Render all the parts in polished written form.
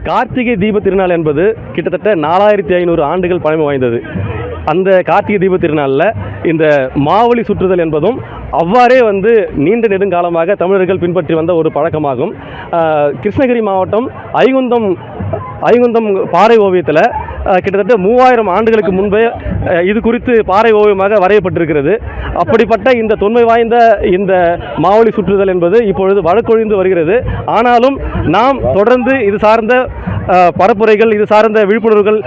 கார்த்திகை தீப திருநாள் என்பது கிட்டத்தட்ட 4500 ஆண்டுகள் பழமை வாய்ந்தது. அந்த கார்த்திகை தீப திருநாளில் இந்த மாவழி சுற்றுதல் என்பதும் அவ்வாறே நீண்ட நெடுங்காலமாக தமிழர்கள் பின்பற்றி வந்த ஒரு பழக்கமாகும். கிருஷ்ணகிரி மாவட்டம் ஐங்குந்தம் பாறை ஓவியத்தில் கிட்டத்தட்ட 3000 ஆண்டுகளுக்கு முன்பே இது குறித்து பாறை ஓவியமாக வரையப்பட்டிருக்கிறது. அப்படிப்பட்ட இந்த தொன்மை வாய்ந்த இந்த மாவழி சுற்றுதல் என்பது இப்பொழுது வழக்கொழிந்து வருகிறது. ஆனாலும் நாம் தொடர்ந்து இது சார்ந்த பரப்புரைகள், இது சார்ந்த விழிப்புணர்வுகள்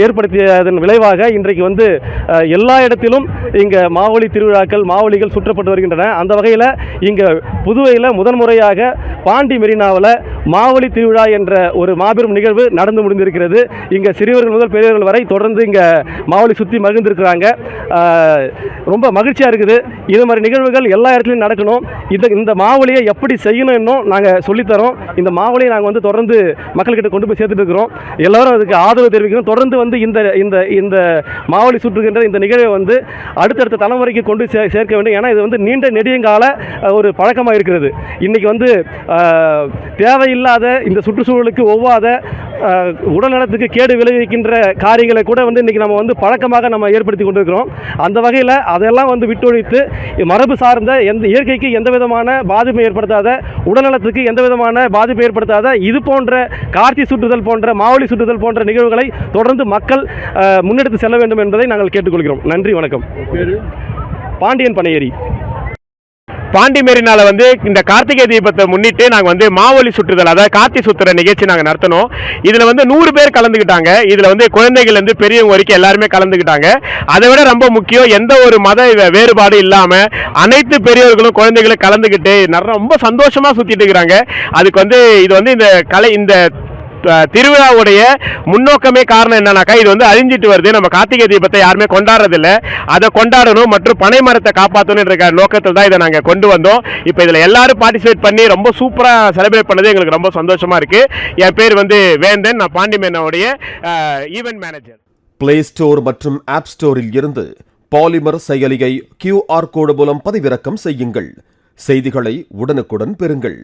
ஏற்படுத்தியதன் விளைவாக இன்றைக்கு எல்லா இடத்திலும் இங்கே மாவழி திருவிழாக்கள், மாவழிகள் சுற்றப்பட்டு வருகின்றன. அந்த வகையில் இங்கே புதுவையில் முதன்முறையாக பாண்டி மெரினாவில் மாவழி திருவிழா என்ற ஒரு மாபெரும் நிகழ்வு நடந்து முடிந்திருக்கிறது. இங்கே சிறியவர்கள் முதல் பெரியவர்கள் வரை தொடர்ந்து இங்கே மாவழி சுற்றி மகிழ்ந்திருக்கிறாங்க. ரொம்ப மகிழ்ச்சியாக இருக்குது. இது மாதிரி நிகழ்வுகள் எல்லா இடத்துலையும் நடக்கணும். இந்த மாவழியை எப்படி செய்யணும் இன்னும் நாங்கள் சொல்லித்தரோம். இந்த மாவழியை நாங்கள் தொடர்ந்து மக்கள்கிட்ட கொண்டு போய் சேர்த்துட்டு இருக்கிறோம். எல்லாரும் அதுக்கு ஆதரவு தெரிவிக்கணும். தொடர்ந்து இந்த மாவழி சுற்றுகின்ற இந்த நிகழ்வை அடுத்தடுத்த தலைமுறைக்கு கொண்டு சேர்க்க வேண்டும். ஏன்னா இது நீண்ட நெடுங்கால ஒரு பழக்கமாக இருக்கிறது. இன்னைக்கு தேவையில்லாத இந்த சுற்றுச்சூழலுக்கு ஒவ்வாத உடல்நலத்துக்கு கேடு விளைவிக்கின்ற காரியங்களை கூட இன்னைக்கு நம்ம பழக்கமாக நம்ம ஏற்படுத்தி கொண்டிருக்கிறோம். அந்த வகையில் அதெல்லாம் விட்டொழித்து மரபு சார்ந்த இயற்கைக்கு எந்த விதமான பாதிப்பை ஏற்படுத்தாத, உடல்நலத்துக்கு எந்த விதமான பாதிப்பை ஏற்படுத்தாத இது போன்ற கார்த்திகை சுற்றுதல் போன்ற மாவழி சுற்றுதல் போன்ற நிகழ்வுகளை தொடர்ந்து மக்கள் முன்னெடுத்து செல்ல வேண்டும் என்பதை நாங்கள் கேட்டுக்கொள்கிறோம். நன்றி, வணக்கம். பாண்டியன் பனையேரி. பாண்டி மெரினால இந்த கார்த்திகை தீபத்தை முன்னிட்டு நாங்கள் மாவழி சுற்றுதல், அதாவது கார்த்தி சுற்றுற நிகழ்ச்சி நாங்கள் நடத்தினோம். இதில் 100 பேர் கலந்துக்கிட்டாங்க. இதில் குழந்தைகள்லேருந்து பெரியவங்க வரைக்கும் எல்லாருமே கலந்துக்கிட்டாங்க. அதை விட ரொம்ப முக்கியம், எந்த ஒரு மத வேறுபாடு இல்லாமல் அனைத்து பெரியவர்களும் குழந்தைகளும் கலந்துக்கிட்டு ரொம்ப சந்தோஷமாக சுற்றிட்டு இருக்கிறாங்க. அதுக்கு இந்த திருவிழாவுடைய முன்னோக்கமே காரணம் என்னன்னாக்கா, இது அழிஞ்சிட்டு வருது. நம்ம கார்த்திகை தீபத்தை யாருமே கொண்டாடுறதில்லை. அதை கொண்டாடணும் மற்றும் பனை மரத்தை காப்பாற்றணுன்ற நோக்கத்தில் தான் இதை நாங்கள் கொண்டு வந்தோம். இப்போ இதில் எல்லாரும் பார்ட்டிசிபேட் பண்ணி ரொம்ப சூப்பராக செலிப்ரேட் பண்ணது எங்களுக்கு ரொம்ப சந்தோஷமாக இருக்குது. என் பேர் வேந்தன். நான் பாண்டி மெரினாவுடைய ஈவென்ட் மேனேஜர். பிளே ஸ்டோர் மற்றும் ஆப் ஸ்டோரில் இருந்து பாலிமர் செயலியை QR கோடு மூலம் பதிவிறக்கம் செய்யுங்கள். செய்திகளை உடனுக்குடன் பெறுங்கள்.